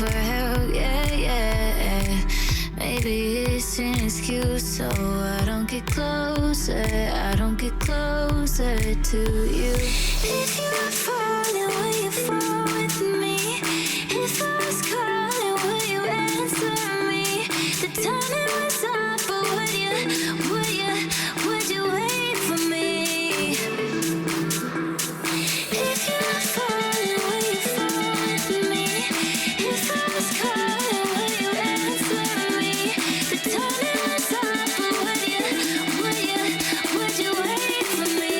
for help, yeah, yeah. Maybe it's an excuse, so I don't get closer, I don't get closer to you. If you were falling, will you fall with me? If I was calling, will you answer me? The timing was off, but would you wait for me? If you were falling, will you fall with me? If I was calling, will you answer me? The timing was off, but would you wait for me?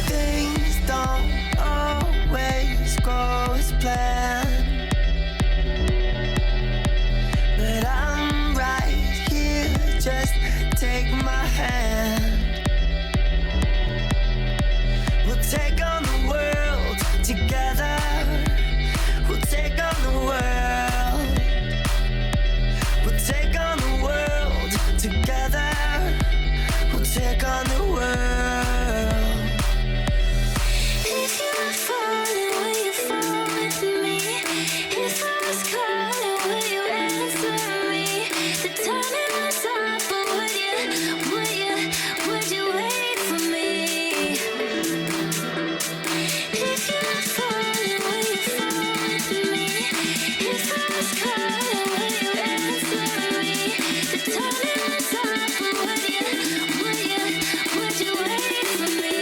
Things don't always go as planned, but I'm right here, just take my hand. We'll take on the world together, we'll take on the world. We'll take on the world together, we'll take on the world. If you were falling, will you fall with me? If I was calling, will you answer me? The timing was off, but would you wait for me? If you were falling, will you fall with me? If I was calling, will you answer me? The timing was off, but would you wait for me?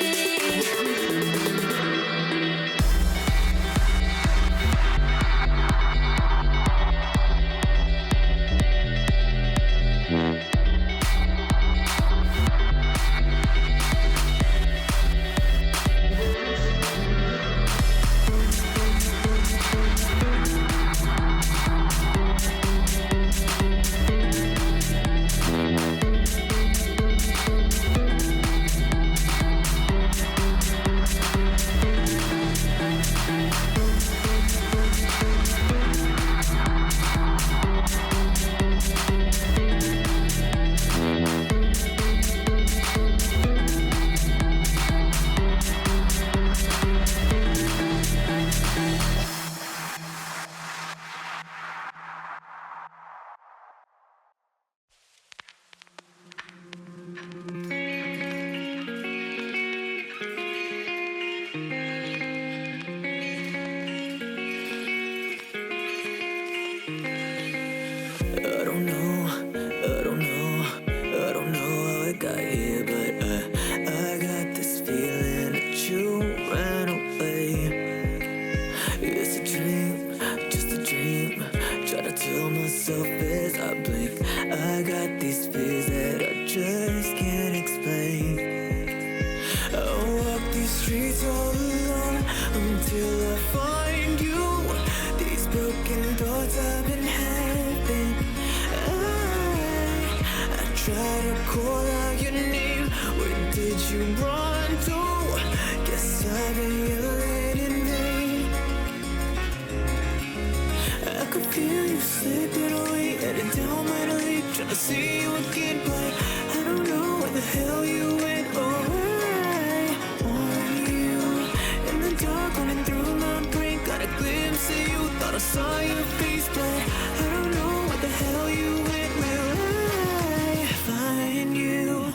got here, but I got this feeling that you ran away. It's a dream, just a dream. Try to tell myself as I blink. I got these fears that I just can't explain. I'll walk these streets all alone until I find you. These broken thoughts I've been having. I try to call out your name. Where did you run to? Guess I've been yelling in vain. I could feel you slipping away, headed down my lane, trying to see you again, but I don't know where the hell you went. Oh, I want you in the dark, running through my brain. Got a glimpse of you, thought I saw your face, but I don't know where the hell you went. Will I find you?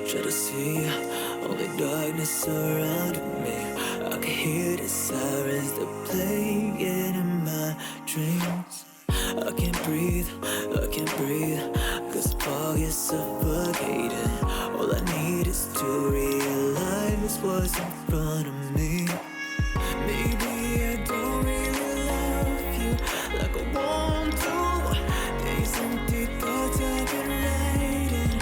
Try to see, only darkness surrounding me. I can hear the sirens, they're playing in my dreams. I can't breathe, cause the fog get suffocated. All I need is to realize what's in front of me. Maybe I don't really love you like I want to. These empty thoughts I've been writing.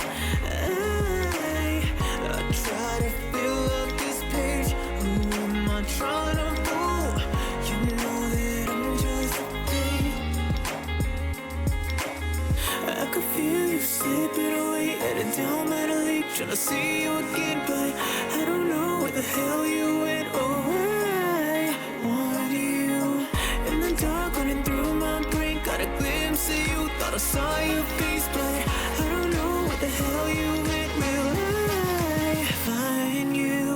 I try to fill up this page. Who am I trying to fool? You know that I'm just a thing. I could feel you slipping away, headed down mentally, trying to see you again, but I don't know where the hell you went. Oh, I want you in the dark, running through my brain. Got a glimpse of you, thought I saw your face, but I don't know where the hell you went. Will I find you?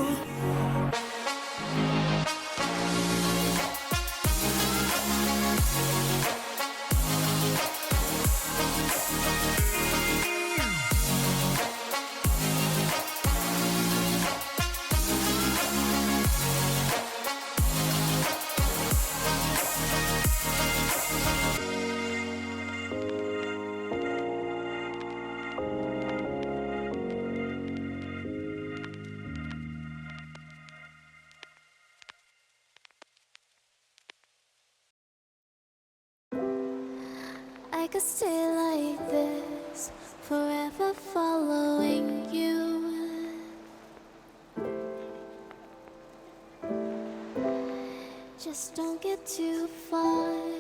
I could stay like this, forever following you. Just don't get too far.